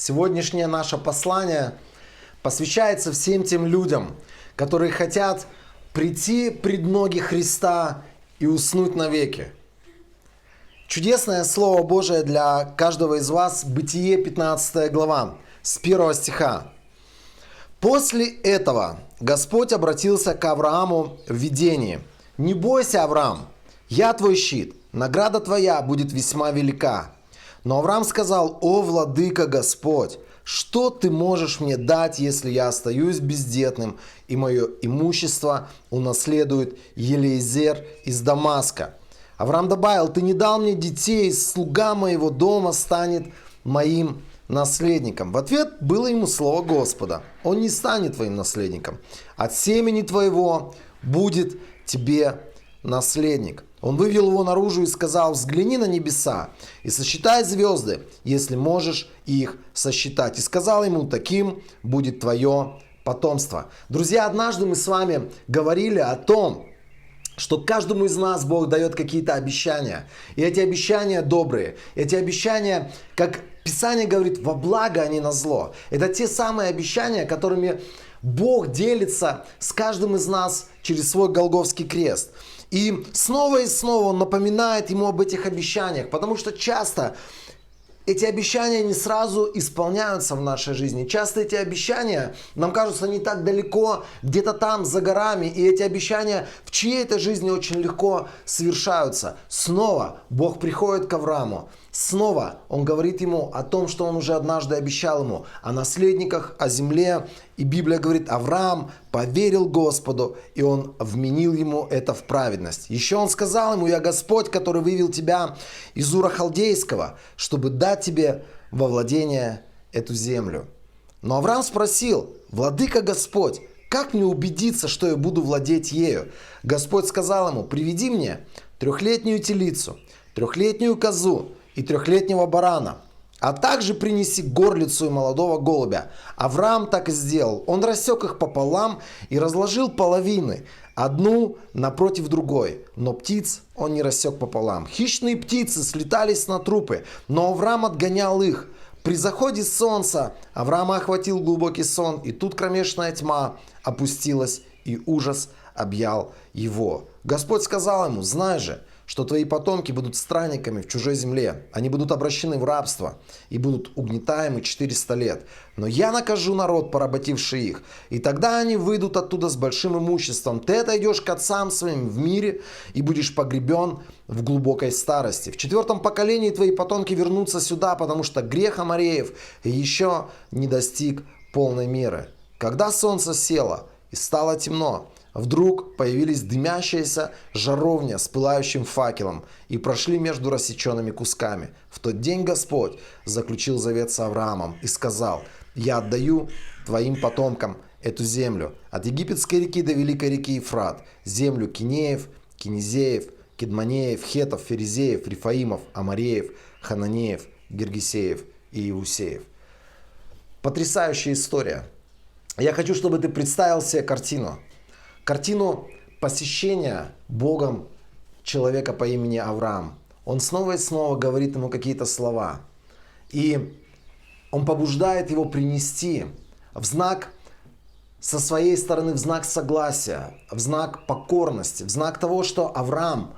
Сегодняшнее наше послание посвящается всем тем людям, которые хотят прийти пред ноги Христа и уснуть навеки. Чудесное Слово Божие для каждого из вас, Бытие 15 глава, с 1 стиха. «После этого Господь обратился к Аврааму в видении. Не бойся, Авраам, я твой щит, награда твоя будет весьма велика. Но Авраам сказал: о, владыка Господь, что ты можешь мне дать, если я остаюсь бездетным, и мое имущество унаследует Елиезер из Дамаска? Авраам добавил: ты не дал мне детей, слуга моего дома станет моим наследником. В ответ было ему слово Господа: он не станет твоим наследником. От семени твоего будет тебе наследник. Он вывел его наружу и сказал: взгляни на небеса и сосчитай звезды, если можешь их сосчитать. И сказал ему: таким будет твое потомство. Друзья, однажды мы с вами говорили о том, что каждому из нас Бог дает какие-то обещания. И эти обещания добрые. Эти обещания, как Писание говорит, во благо, а не на зло. Это те самые обещания, которыми Бог делится с каждым из нас через свой Голгофский крест. И снова Он напоминает ему об этих обещаниях, потому что часто эти обещания не сразу исполняются в нашей жизни. Часто эти обещания нам кажутся не так далеко, где-то там, за горами. И эти обещания в чьей-то жизни очень легко совершаются. Снова Бог приходит к Аврааму. Снова Он говорит ему о том, что Он уже однажды обещал ему, о наследниках, о земле. И Библия говорит: Авраам поверил Господу, и Он вменил ему это в праведность. Еще Он сказал ему: я Господь, который вывел тебя из Ура Халдейского, чтобы дать тебе во владение эту землю. Но Авраам спросил: владыка Господь, как мне убедиться, что я буду владеть ею? Господь сказал ему: приведи мне 3-летнюю телицу, 3-летнюю козу и 3-летнего барана, а также принеси горлицу и молодого голубя. Авраам так и сделал. Он рассек их пополам и разложил половины, одну напротив другой. Но птиц он не рассек пополам. Хищные птицы слетались на трупы, но Авраам отгонял их. При заходе солнца Авраама охватил глубокий сон, и тут кромешная тьма опустилась, и ужас объял его. Господь сказал ему: знай же, что твои потомки будут странниками в чужой земле. Они будут обращены в рабство и будут угнетаемы 400 лет. Но я накажу народ, поработивший их, и тогда они выйдут оттуда с большим имуществом. Ты отойдешь к отцам своим в мире и будешь погребен в глубокой старости. В 4-м поколении твои потомки вернутся сюда, потому что грех Амореев еще не достиг полной меры. Когда солнце село и стало темно, вдруг появились дымящаяся жаровня с пылающим факелом и прошли между рассеченными кусками. В тот день Господь заключил завет с Авраамом и сказал: я отдаю твоим потомкам эту землю, от египетской реки до великой реки Ефрат, землю Кинеев, Кинезеев, Кедманеев, Хетов, Ферезеев, Рифаимов, Амореев, Хананеев, Гергесеев и Иусеев. Потрясающая история. Я хочу, чтобы ты представил себе картину посещения Богом человека по имени Авраам. Он снова и снова говорит ему какие-то слова. И он побуждает его принести в знак, со своей стороны, в знак согласия, в знак покорности, в знак того, что Авраам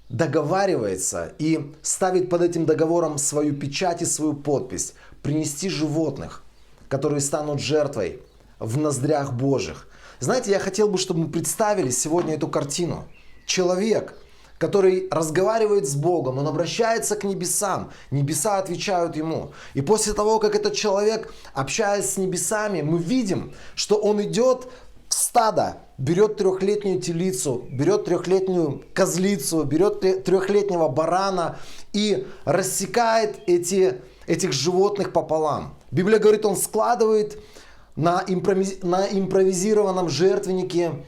договаривается и ставит под этим договором свою печать и свою подпись, принести животных, которые станут жертвой в ноздрях Божьих. Знаете, я хотел бы, чтобы мы представили сегодня эту картину. Человек, который разговаривает с Богом, он обращается к небесам, небеса отвечают ему. И после того, как этот человек, общаясь с небесами, мы видим, что он идет в стадо, берет 3-летнюю телицу, берет 3-летнюю козлицу, берет 3-летнего барана и рассекает этих животных пополам. Библия говорит, он складывает на импровизированном жертвеннике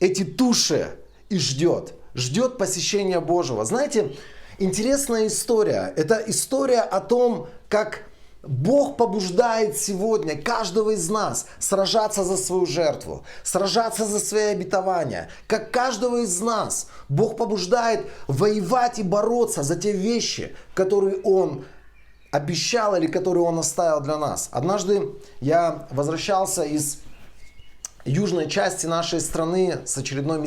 эти туши и ждет посещения Божьего. Знаете, интересная история. Это история о том, как Бог побуждает сегодня каждого из нас сражаться за свою жертву, сражаться за свои обетования. Как каждого из нас Бог побуждает воевать и бороться за те вещи, которые Он обещал или который Он оставил для нас. Однажды я возвращался из южной части нашей страны с очередного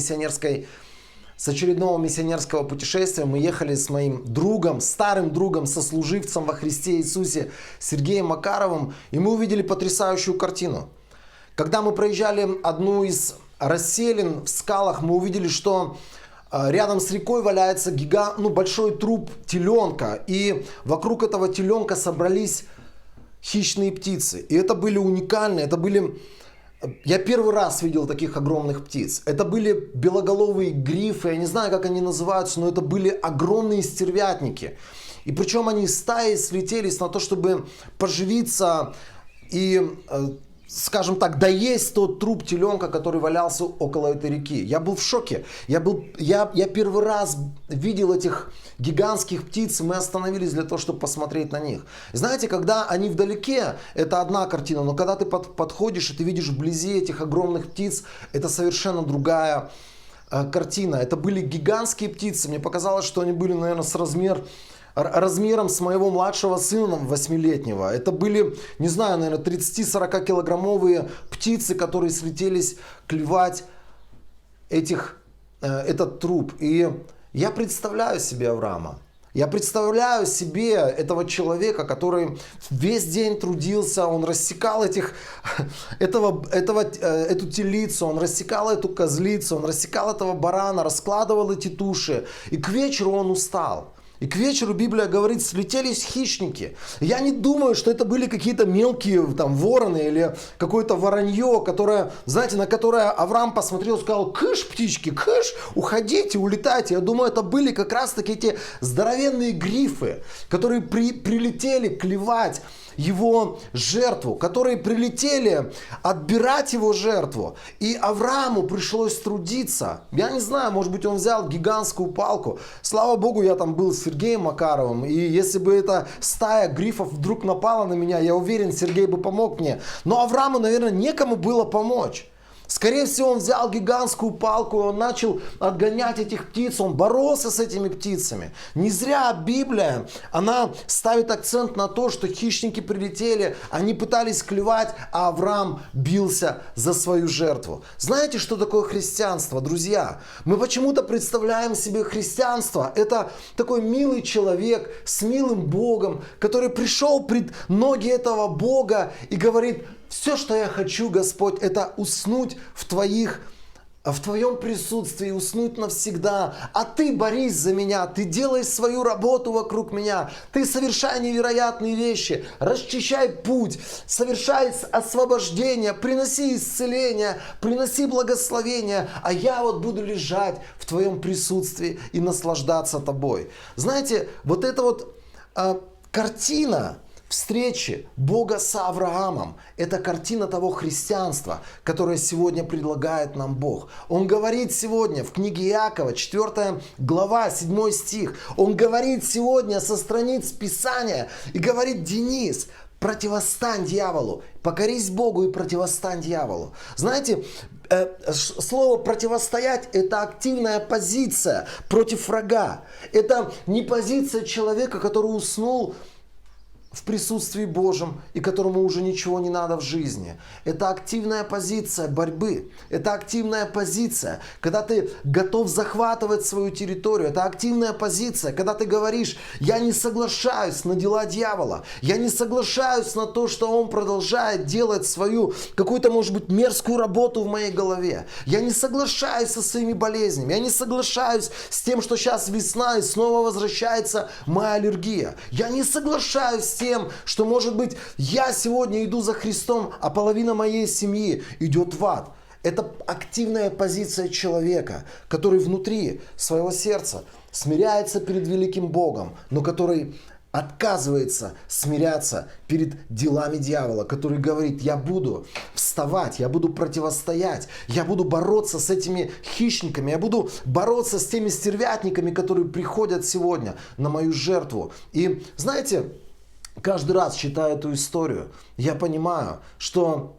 миссионерского путешествия. Мы ехали с моим другом, старым другом, сослуживцем во Христе Иисусе Сергеем Макаровым, и мы увидели потрясающую картину. Когда мы проезжали одну из расселин в скалах, мы увидели, что рядом с рекой валяется большой труп теленка, и вокруг этого теленка собрались хищные птицы. И это были уникальные, я первый раз видел таких огромных птиц. Это были белоголовые грифы, я не знаю, как они называются, но это были огромные стервятники. И причем они стаей слетелись на то, чтобы поживиться и, скажем так, доесть тот труп теленка, который валялся около этой реки. Я был в шоке. Я первый раз видел этих гигантских птиц, и мы остановились для того, чтобы посмотреть на них. Знаете, когда они вдалеке, это одна картина, но когда ты подходишь и ты видишь вблизи этих огромных птиц, это совершенно другая картина. Это были гигантские птицы. Мне показалось, что они были, наверное, размером с моего младшего сына 8-летнего. Это были, не знаю, наверное, 30-40 килограммовые птицы, которые слетелись клевать этот труп. И я представляю себе Авраама. Я представляю себе этого человека, который весь день трудился, он рассекал эту телицу, он рассекал эту козлицу, он рассекал этого барана, раскладывал эти туши. И к вечеру он устал. И к вечеру, Библия говорит, слетелись хищники. Я не думаю, что это были какие-то мелкие вороны или какое-то воронье, на которое Авраам посмотрел и сказал: кыш, птички, кыш, уходите, улетайте. Я думаю, это были как раз таки эти здоровенные грифы, которые прилетели клевать его жертву, которые прилетели отбирать его жертву. И Аврааму пришлось трудиться. Я не знаю, может быть, он взял гигантскую палку. Слава Богу, я там был с Сергеем Макаровым. И если бы эта стая грифов вдруг напала на меня, я уверен, Сергей бы помог мне. Но Аврааму, наверное, некому было помочь. Скорее всего, он взял гигантскую палку, и он начал отгонять этих птиц, он боролся с этими птицами. Не зря Библия, она ставит акцент на то, что хищники прилетели, они пытались клевать, а Авраам бился за свою жертву. Знаете, что такое христианство, друзья? Мы почему-то представляем себе христианство. Это такой милый человек с милым Богом, который пришел пред ноги этого Бога и говорит: все, что я хочу, Господь, это уснуть в Твоем присутствии, уснуть навсегда. А Ты борись за меня, Ты делай свою работу вокруг меня. Ты совершай невероятные вещи, расчищай путь, совершай освобождение, приноси исцеление, приноси благословение. А я буду лежать в Твоем присутствии и наслаждаться Тобой. Знаете, картина встречи Бога с Авраамом – это картина того христианства, которое сегодня предлагает нам Бог. Он говорит сегодня в книге Иакова, 4 глава, 7 стих, он говорит сегодня со страниц Писания и говорит: Денис, противостань дьяволу, покорись Богу и противостань дьяволу. Знаете, слово «противостоять» – это активная позиция против врага. Это не позиция человека, который уснул в присутствии Божьем и которому уже ничего не надо в жизни. Это активная позиция борьбы. Это активная позиция, когда ты готов захватывать свою территорию. Это активная позиция, когда ты говоришь: я не соглашаюсь на дела дьявола. Я не соглашаюсь на то, что он продолжает делать свою какую-то, может быть, мерзкую работу в моей голове. Я не соглашаюсь со своими болезнями. Я не соглашаюсь с тем, что сейчас весна и снова возвращается моя аллергия. Я не соглашаюсь с тем, что, может быть, я сегодня иду за Христом, а половина моей семьи идет в ад. Это активная позиция человека, который внутри своего сердца смиряется перед великим Богом, но который отказывается смиряться перед делами дьявола, который говорит: я буду вставать, я буду противостоять, я буду бороться с этими хищниками, я буду бороться с теми стервятниками, которые приходят сегодня на мою жертву. И знаете, каждый раз, читая эту историю, я понимаю, что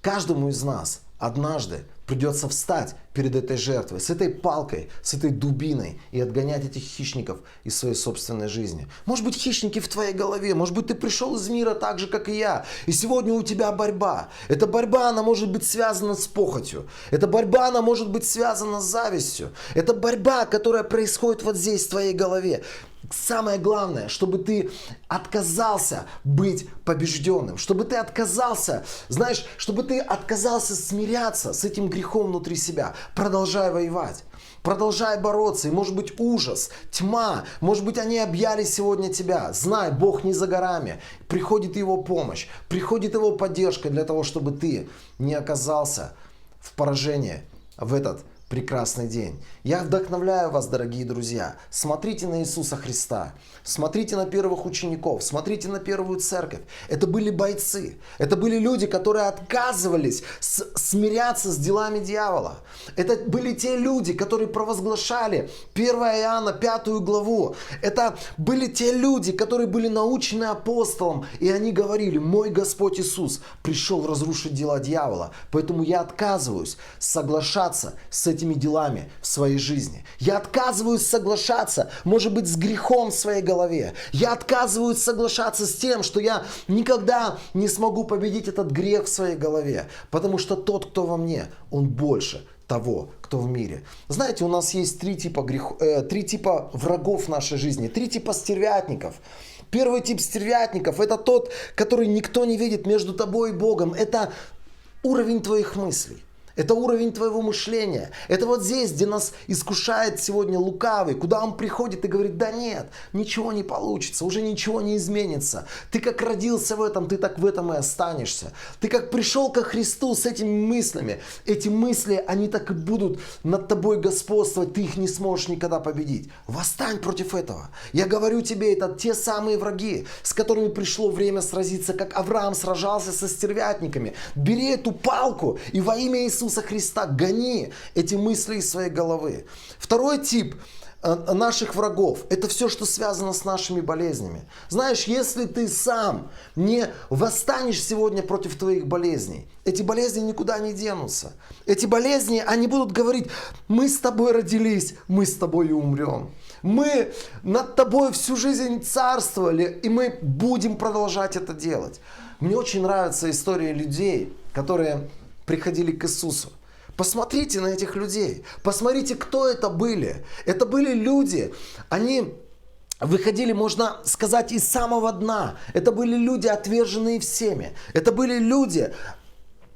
каждому из нас однажды Придется встать перед этой жертвой, с этой палкой, с этой дубиной и отгонять этих хищников из своей собственной жизни. Может быть, хищники в твоей голове, может быть, ты пришел из мира так же, как и я, и сегодня у тебя борьба. Эта борьба, она может быть связана с похотью. Эта борьба, она может быть связана с завистью. Это борьба, которая происходит вот здесь, в твоей голове. Самое главное, чтобы ты отказался быть побежденным, чтобы ты отказался, знаешь, чтобы ты отказался смиряться с этим грехом внутри себя. Продолжай воевать. Продолжай бороться, и может быть ужас, тьма, может быть они объяли сегодня тебя. Знай, Бог не за горами, приходит Его помощь, приходит Его поддержка для того, чтобы ты не оказался в поражении в этот прекрасный день. Я вдохновляю вас, дорогие друзья. Смотрите на Иисуса Христа. Смотрите на первых учеников. Смотрите на первую церковь. Это были бойцы. Это были люди, которые отказывались смиряться с делами дьявола. Это были те люди, которые провозглашали 1 Иоанна 5 главу. Это были те люди, которые были научены апостолом. И они говорили: мой Господь Иисус пришел разрушить дела дьявола. Поэтому я отказываюсь соглашаться с этими делами в своей жизни. Я отказываюсь соглашаться, может быть, с грехом в своей голове. Я отказываюсь соглашаться с тем, что я никогда не смогу победить этот грех в своей голове. Потому что тот, кто во мне, он больше того, кто в мире. Знаете, у нас есть три типа врагов в нашей жизни, 3 типа стервятников. Первый тип стервятников — это тот, который никто не видит между тобой и Богом. Это уровень твоих мыслей. Это уровень твоего мышления. Это вот здесь, где нас искушает сегодня лукавый, куда он приходит и говорит: да нет, ничего не получится, уже ничего не изменится. Ты как родился в этом, ты так в этом и останешься. Ты как пришел ко Христу с этими мыслями, эти мысли, они так и будут над тобой господствовать, ты их не сможешь никогда победить. Восстань против этого. Я говорю тебе, это те самые враги, с которыми пришло время сразиться, как Авраам сражался со стервятниками. Бери эту палку и во имя Иисуса Христа гони эти мысли из своей головы. Второй тип наших врагов — это все, что связано с нашими болезнями. Знаешь, если ты сам не восстанешь сегодня против твоих болезней, эти болезни никуда не денутся. Эти болезни, они будут говорить: мы с тобой родились, мы с тобой и умрем. Мы над тобой всю жизнь царствовали, и мы будем продолжать это делать. Мне очень нравятся истории людей, которые приходили к Иисусу. Посмотрите на этих людей. Посмотрите, кто это были. Это были люди. Они выходили, можно сказать, из самого дна. Это были люди, отверженные всеми. Это были люди,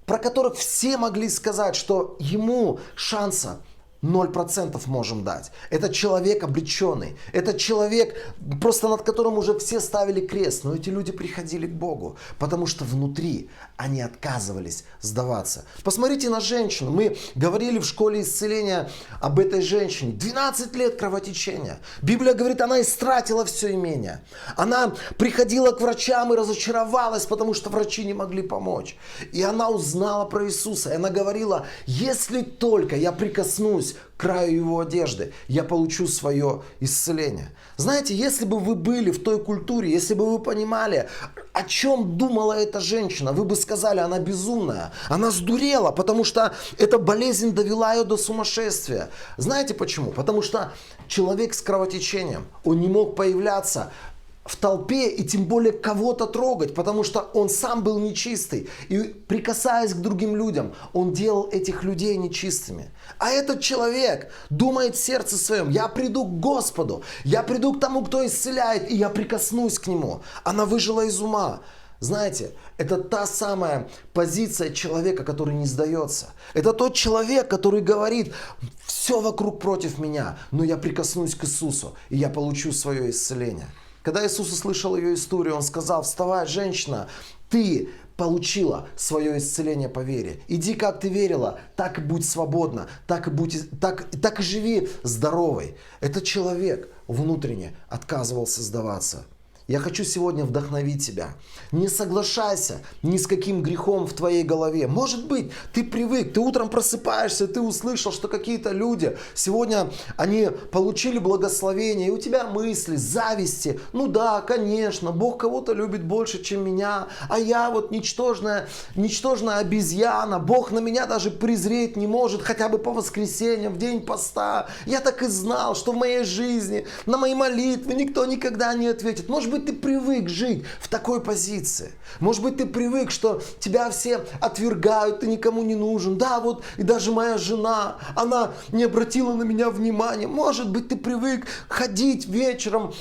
про которых все могли сказать, что ему шанса 0% можем дать. Это человек обреченный. Это человек, просто над которым уже все ставили крест. Но эти люди приходили к Богу, потому что внутри они отказывались сдаваться. Посмотрите на женщину. Мы говорили в школе исцеления об этой женщине. 12 лет кровотечения. Библия говорит, она истратила все имение. Она приходила к врачам и разочаровалась, потому что врачи не могли помочь. И она узнала про Иисуса. И она говорила: если только я прикоснусь к краю его одежды, я получу свое исцеление. Знаете, если бы вы были в той культуре, если бы вы понимали, о чем думала эта женщина, вы бы сказали: она безумная, она сдурела, потому что эта болезнь довела ее до сумасшествия. Знаете почему? Потому что человек с кровотечением, он не мог появляться в толпе и тем более кого-то трогать, потому что он сам был нечистый. И прикасаясь к другим людям, он делал этих людей нечистыми. А этот человек думает в сердце своем: я приду к Господу, я приду к тому, кто исцеляет, и я прикоснусь к нему. Она выжила из ума. Знаете, это та самая позиция человека, который не сдается. Это тот человек, который говорит: все вокруг против меня, но я прикоснусь к Иисусу, и я получу свое исцеление. Когда Иисус услышал ее историю, Он сказал: вставай, женщина, ты получила свое исцеление по вере. Иди, как ты верила, так и будь свободна, так и живи здоровой. Этот человек внутренне отказывался сдаваться. Я хочу сегодня вдохновить тебя. Не соглашайся ни с каким грехом в твоей голове. Может быть, ты привык, ты утром просыпаешься, ты услышал, что какие-то люди сегодня, они получили благословение, и у тебя мысли, зависти. Ну да, конечно, Бог кого-то любит больше, чем меня, а я вот ничтожная обезьяна. Бог на меня даже презреть не может, хотя бы по воскресеньям, в день поста. Я так и знал, что в моей жизни, на мои молитвы никто никогда не ответит. Может быть, ты привык жить в такой позиции. Может быть, ты привык, что тебя все отвергают, ты никому не нужен. Да, вот и даже моя жена, она не обратила на меня внимания. Может быть, ты привык ходить вечером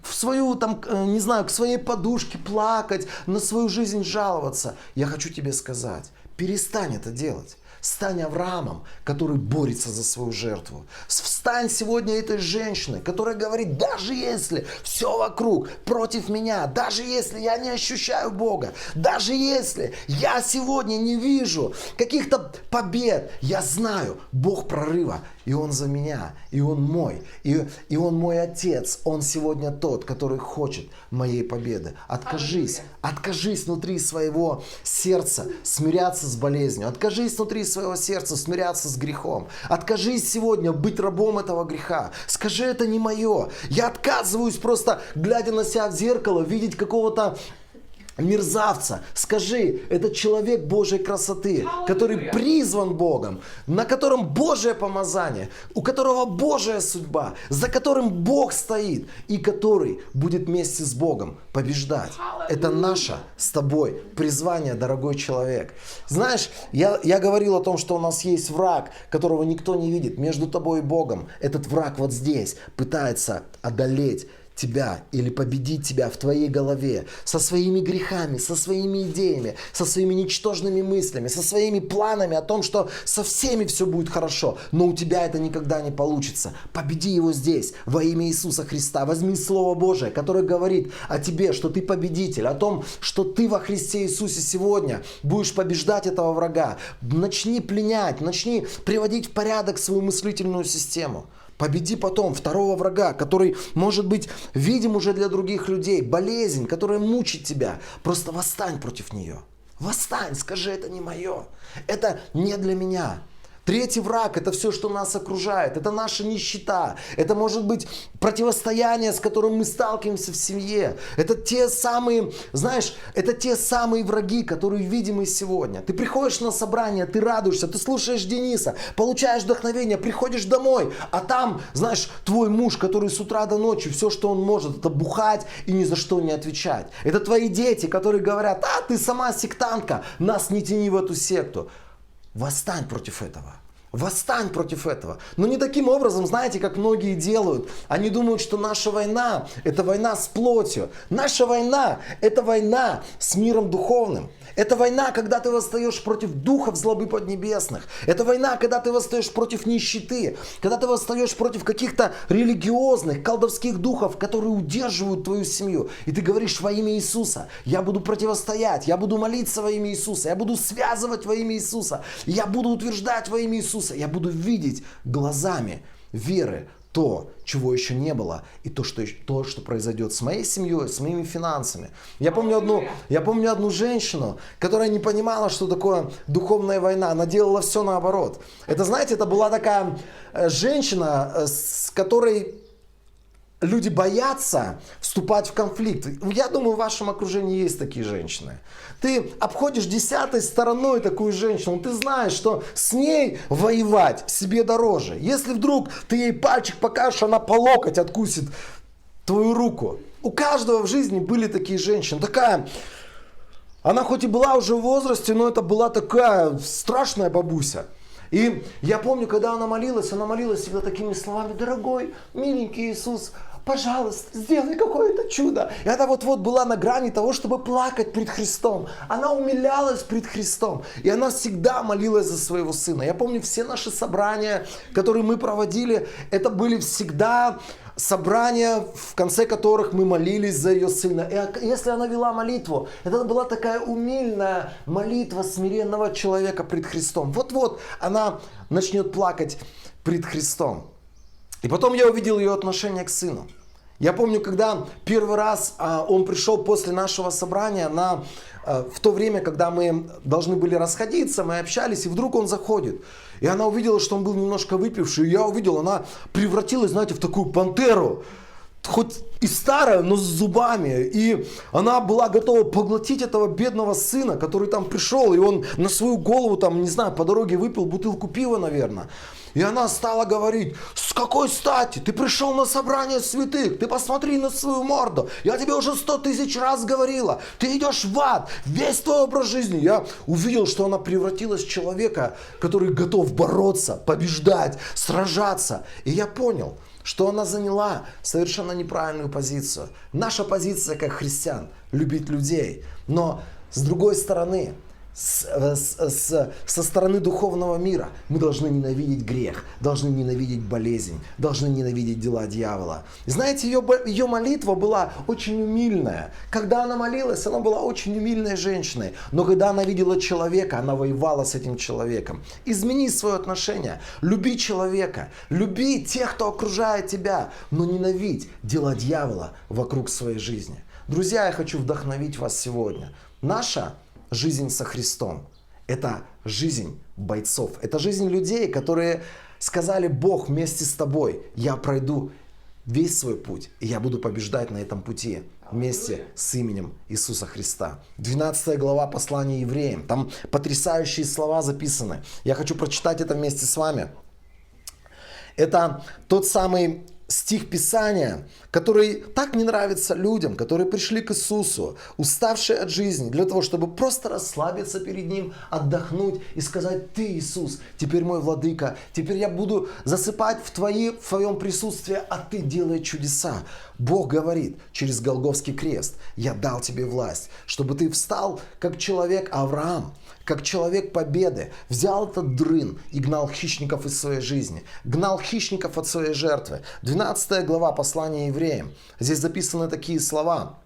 в свою, не знаю, к своей подушке, плакать, на свою жизнь жаловаться. Я хочу тебе сказать, перестань это делать. Стань Авраамом, который борется за свою жертву. Встань сегодня этой женщиной, которая говорит, даже если все вокруг против меня, даже если я не ощущаю Бога, даже если я сегодня не вижу каких-то побед, я знаю, Бог прорыва, и Он за меня, и Он мой, и Он мой Отец. Он сегодня тот, который хочет моей победы. Откажись внутри своего сердца смиряться с болезнью. Откажись внутри своего сердца смиряться с грехом. Откажись сегодня быть рабом этого греха. Скажи, это не мое. Я отказываюсь просто, глядя на себя в зеркало, видеть какого-то мерзавца. Скажи, это человек Божьей красоты, который призван Богом, на котором Божье помазание, у которого Божья судьба, за которым Бог стоит и который будет вместе с Богом побеждать. Это наше с тобой призвание, дорогой человек. Знаешь, я говорил о том, что у нас есть враг, которого никто не видит между тобой и Богом. Этот враг вот здесь пытается одолеть тебя или победить тебя в твоей голове со своими грехами, со своими идеями, со своими ничтожными мыслями, со своими планами о том, что со всеми все будет хорошо, но у тебя это никогда не получится. Победи его здесь, во имя Иисуса Христа. Возьми Слово Божие, которое говорит о тебе, что ты победитель, о том, что ты во Христе Иисусе сегодня будешь побеждать этого врага. Начни пленять, начни приводить в порядок свою мыслительную систему. Победи потом второго врага, который может быть видим уже для других людей. Болезнь, которая мучит тебя. Просто восстань против нее. Восстань, скажи, это не мое. Это не для меня. Третий враг – это все, что нас окружает. Это наша нищета. Это может быть противостояние, с которым мы сталкиваемся в семье. Это те самые, знаешь, это те самые враги, которые видимы сегодня. Ты приходишь на собрание, ты радуешься, ты слушаешь Дениса, получаешь вдохновение, приходишь домой, а там, знаешь, твой муж, который с утра до ночи, все, что он может, это бухать и ни за что не отвечать. Это твои дети, которые говорят, а ты сама сектантка, нас не тяни в эту секту. Восстань против этого. Восстань против этого. Но не таким образом, знаете, как многие делают. Они думают, что наша война – это война с плотью. Наша война – это война с миром духовным. Это война, когда ты восстаешь против духов злобы поднебесных. Это война, когда ты восстаешь против нищеты. Когда ты восстаешь против каких-то религиозных, колдовских духов, которые удерживают твою семью. И ты говоришь во имя Иисуса. Я буду противостоять, я буду молиться во имя Иисуса. Я буду связывать во имя Иисуса. Я буду утверждать во имя Иисуса. Я буду видеть глазами веры то, чего еще не было, и то, что произойдет с моей семьей, с моими финансами. Я помню одну женщину, которая не понимала, что такое духовная война. Она делала все наоборот. Это, знаете, это была такая женщина, с которой люди боятся вступать в конфликт. Я думаю, в вашем окружении есть такие женщины. Ты обходишь 10-й стороной такую женщину, ты знаешь, что с ней воевать себе дороже. Если вдруг ты ей пальчик покажешь, она по локоть откусит твою руку. У каждого в жизни были такие женщины. Она хоть и была уже в возрасте, но это была такая страшная бабуся. И я помню, когда она молилась всегда такими словами: дорогой, миленький Иисус, пожалуйста, сделай какое-то чудо. И она вот-вот была на грани того, чтобы плакать пред Христом. Она умилялась пред Христом. И она всегда молилась за своего сына. Я помню, все наши собрания, которые мы проводили, это были всегда собрания, в конце которых мы молились за ее сына. И если она вела молитву, это была такая умильная молитва смиренного человека пред Христом. Вот-вот она начнет плакать пред Христом. И потом я увидел ее отношение к сыну. Я помню, когда первый раз он пришел после нашего собрания в то время, когда мы должны были расходиться, мы общались, и вдруг он заходит. И она увидела, что он был немножко выпивший. И я увидел, она превратилась, знаете, в такую пантеру. Хоть и старая, но с зубами. И она была готова поглотить этого бедного сына, который там пришел. И он на свою голову, там, не знаю, по дороге выпил бутылку пива, наверное. И она стала говорить: с какой стати? Ты пришел на собрание святых, ты посмотри на свою морду. Я тебе уже 100 000 раз говорила. Ты идешь в ад, весь твой образ жизни. Я увидел, что она превратилась в человека, который готов бороться, побеждать, сражаться. И я понял, что она заняла совершенно неправильную позицию. Наша позиция как христиан — любить людей. Но с другой стороны, со стороны духовного мира мы должны ненавидеть грех, должны ненавидеть болезнь, должны ненавидеть дела дьявола. И знаете, ее молитва была очень умильная. Когда она молилась, она была очень умильной женщиной. Но когда она видела человека, она воевала с этим человеком. Измени свое отношение. Люби человека. Люби тех, кто окружает тебя. Но ненавидь дела дьявола вокруг своей жизни. Друзья, я хочу вдохновить вас сегодня. Наша жизнь со Христом — это жизнь бойцов. Это жизнь людей, которые сказали: Бог, вместе с тобой я пройду весь свой путь, и я буду побеждать на этом пути вместе с именем Иисуса Христа. 12 глава послания Евреям. Там потрясающие слова записаны. Я хочу прочитать это вместе с вами. Это тот самый стих Писания, который так не нравится людям, которые пришли к Иисусу, уставшие от жизни, для того, чтобы просто расслабиться перед Ним, отдохнуть и сказать: Ты, Иисус, теперь мой владыка, теперь я буду засыпать в Твоем присутствии, а Ты делай чудеса. Бог говорит через Голгофский крест: я дал тебе власть, чтобы ты встал как человек Авраам, как человек победы, взял этот дрын и гнал хищников из своей жизни, гнал хищников от своей жертвы. 12 глава послания Евреям. Здесь записаны такие слова.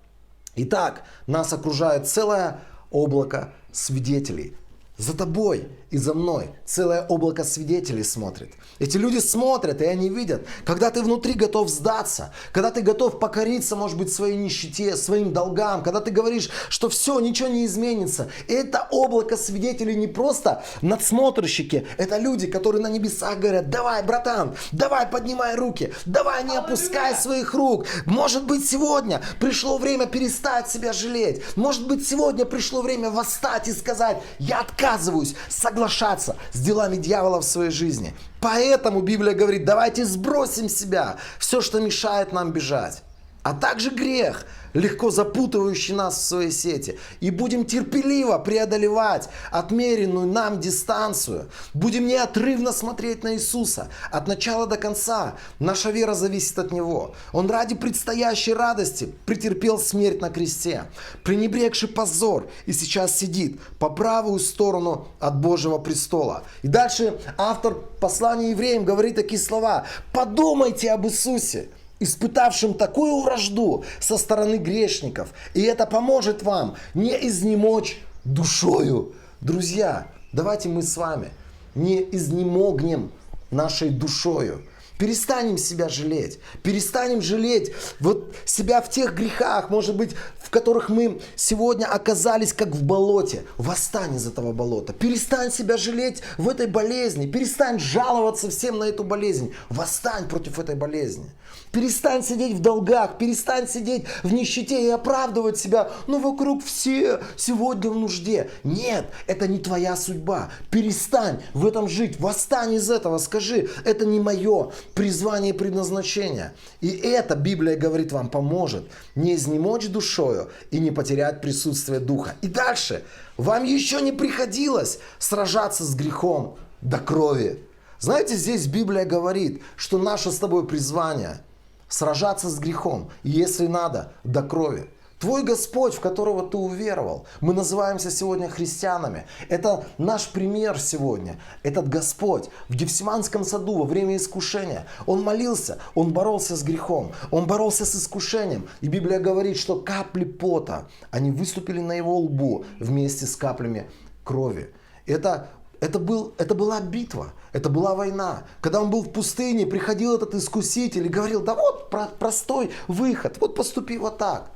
Итак, нас окружает целое облако свидетелей. За тобой и за мной целое облако свидетелей смотрит. Эти люди смотрят, и они видят, когда ты внутри готов сдаться, когда ты готов покориться, может быть, своей нищете, своим долгам, когда ты говоришь, что все, ничего не изменится. И это облако свидетелей не просто надсмотрщики, это люди, которые на небесах говорят: давай, братан, давай, поднимай руки, давай, не опускай своих рук. Может быть, сегодня пришло время перестать себя жалеть. Может быть, сегодня пришло время восстать и сказать: я отказываюсь соглашаться с делами дьявола в своей жизни. Поэтому Библия говорит: давайте сбросим с себя все, что мешает нам бежать, а также грех, легко запутывающий нас в свои сети. И будем терпеливо преодолевать отмеренную нам дистанцию. Будем неотрывно смотреть на Иисуса от начала до конца. Наша вера зависит от Него. Он ради предстоящей радости претерпел смерть на кресте, пренебрегший позор, и сейчас сидит по правую сторону от Божьего престола. И дальше автор послания Евреям говорит такие слова: подумайте об Иисусе, испытавшим такую вражду со стороны грешников, и это поможет вам не изнемочь душою. Друзья, давайте мы с вами не изнемогнем нашей душою. Перестанем себя жалеть. Перестанем жалеть вот себя в тех грехах, может быть, в которых мы сегодня оказались как в болоте. Восстань из этого болота. Перестань себя жалеть в этой болезни. Перестань жаловаться всем на эту болезнь. Восстань против этой болезни. Перестань сидеть в долгах, перестань сидеть в нищете и оправдывать себя. Ну, вокруг все сегодня в нужде. Нет, это не твоя судьба. Перестань в этом жить. Восстань из этого. Скажи: это не мое призвание и предназначение. И это, Библия говорит, вам поможет не изнемочь душою и не потерять присутствие духа. И дальше. Вам еще не приходилось сражаться с грехом до крови. Знаете, здесь Библия говорит, что наше с тобой призвание — сражаться с грехом, и если надо, до крови. Твой Господь, в которого ты уверовал, мы называемся сегодня христианами. Это наш пример сегодня. Этот Господь в Гефсиманском саду во время искушения, Он молился, Он боролся с грехом, Он боролся с искушением. И Библия говорит, что капли пота, они выступили на Его лбу вместе с каплями крови. Это Это была битва, это была война. Когда он был в пустыне, приходил этот искуситель и говорил: да вот простой выход, вот поступи вот так.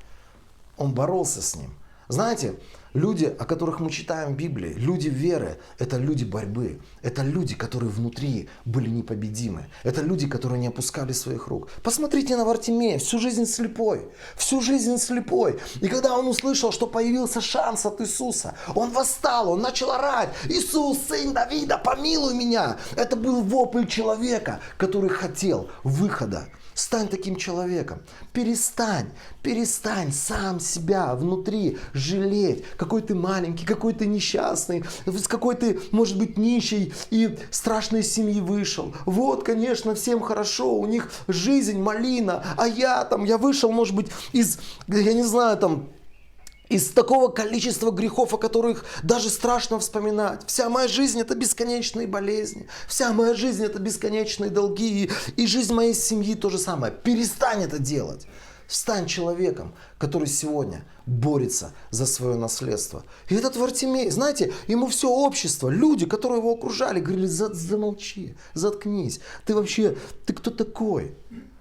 Он боролся с ним. Знаете, люди, о которых мы читаем в Библии, люди веры, это люди борьбы. Это люди, которые внутри были непобедимы. Это люди, которые не опускали своих рук. Посмотрите на Вартимея, всю жизнь слепой. Всю жизнь слепой. И когда он услышал, что появился шанс от Иисуса, он восстал, он начал орать: Иисус, сын Давида, помилуй меня. Это был вопль человека, который хотел выхода. Стань таким человеком. Перестань сам себя внутри жалеть. Какой ты маленький, какой ты несчастный, с какой ты, может быть, нищий и страшной семьи вышел. Вот, конечно, всем хорошо, у них жизнь малина, а я вышел, может быть, из такого количества грехов, о которых даже страшно вспоминать. Вся моя жизнь — это бесконечные болезни. Вся моя жизнь — это бесконечные долги. И жизнь моей семьи то же самое. Перестань это делать. Стань человеком, который сегодня борется за свое наследство. И этот Вартимей, знаете, ему все общество, люди, которые его окружали, говорили: замолчи, заткнись. Ты кто такой?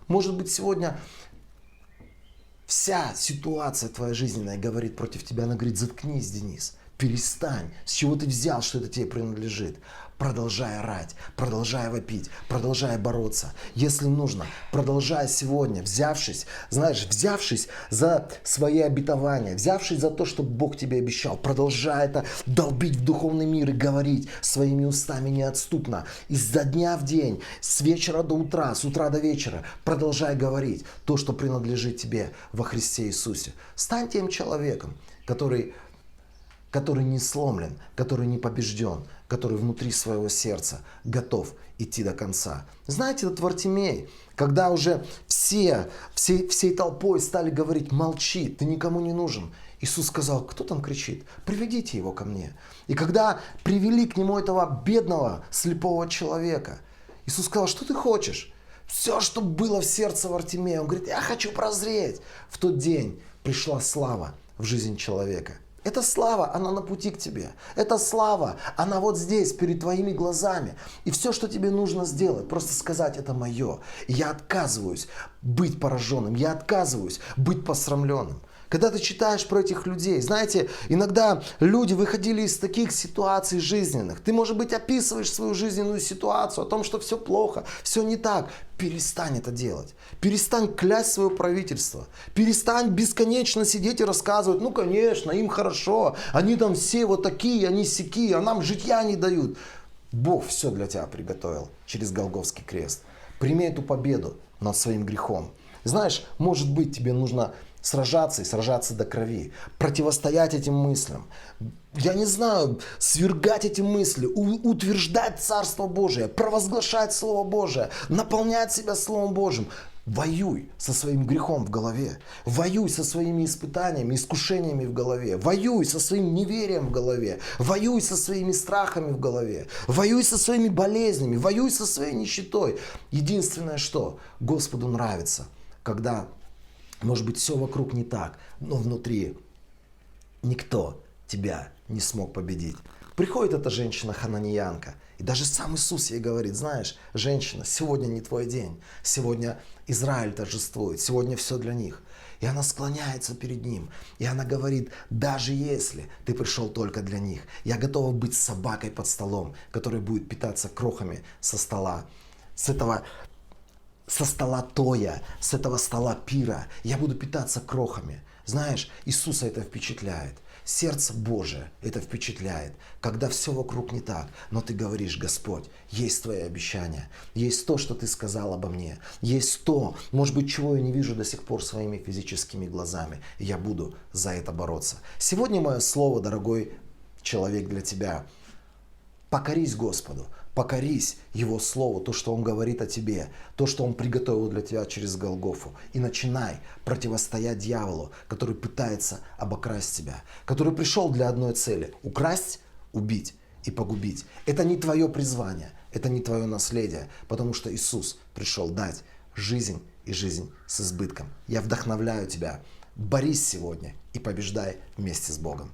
Может быть, сегодня вся ситуация твоя жизненная говорит против тебя. Она говорит: заткнись, Денис, перестань. С чего ты взял, что это тебе принадлежит? Продолжай орать, продолжай вопить, продолжай бороться. Если нужно, продолжай сегодня, взявшись за свои обетования, взявшись за то, что Бог тебе обещал, продолжай это долбить в духовный мир и говорить своими устами неотступно. Изо дня в день, с вечера до утра, с утра до вечера, продолжай говорить то, что принадлежит тебе во Христе Иисусе. Стань тем человеком, который не сломлен, который не побежден, который внутри своего сердца готов идти до конца. Знаете, этот Вартимей, когда уже всей толпой стали говорить: молчи, ты никому не нужен, Иисус сказал: кто там кричит? Приведите его ко мне. И когда привели к нему этого бедного, слепого человека, Иисус сказал: что ты хочешь? Все, что было в сердце Вартимея. Он говорит: я хочу прозреть. В тот день пришла слава в жизнь человека. Эта слава, она на пути к тебе. Эта слава, она вот здесь, перед твоими глазами. И все, что тебе нужно сделать, просто сказать: это мое. И я отказываюсь быть пораженным, я отказываюсь быть посрамленным. Когда ты читаешь про этих людей, знаете, иногда люди выходили из таких ситуаций жизненных. Ты, может быть, описываешь свою жизненную ситуацию, о том, что все плохо, все не так. Перестань это делать. Перестань клясть свое правительство. Перестань бесконечно сидеть и рассказывать: ну, конечно, им хорошо, они там все вот такие, они сякие, а нам житья не дают. Бог все для тебя приготовил через Голгофский крест. Прими эту победу над своим грехом. Знаешь, может быть, тебе нужно сражаться и сражаться до крови, противостоять этим мыслям, я не знаю, свергать эти мысли, утверждать Царство Божие, провозглашать Слово Божие, наполнять себя Словом Божьим. Воюй со своим грехом в голове, воюй со своими испытаниями, искушениями в голове, воюй со своим неверием в голове, воюй со своими страхами в голове, воюй со своими болезнями, воюй со своей нищетой. Единственное, что Господу нравится, когда, может быть, все вокруг не так, но внутри никто тебя не смог победить. Приходит эта женщина-хананиянка, и даже сам Иисус ей говорит: знаешь, женщина, сегодня не твой день, сегодня Израиль торжествует, сегодня все для них. И она склоняется перед ним, и она говорит: даже если ты пришел только для них, я готова быть собакой под столом, которая будет питаться крохами со стола, со стола тоя, с этого стола пира. Я буду питаться крохами. Знаешь, Иисуса это впечатляет. Сердце Божие это впечатляет, когда все вокруг не так, но ты говоришь: Господь, есть твои обещания, есть то, что ты сказал обо мне, есть то, может быть, чего я не вижу до сих пор своими физическими глазами, и я буду за это бороться. Сегодня мое слово, дорогой человек, для тебя: покорись Господу, покорись Его Слову, то, что Он говорит о тебе, то, что Он приготовил для тебя через Голгофу. И начинай противостоять дьяволу, который пытается обокрасть тебя, который пришел для одной цели – украсть, убить и погубить. Это не твое призвание, это не твое наследие, потому что Иисус пришел дать жизнь и жизнь с избытком. Я вдохновляю тебя. Борись сегодня и побеждай вместе с Богом.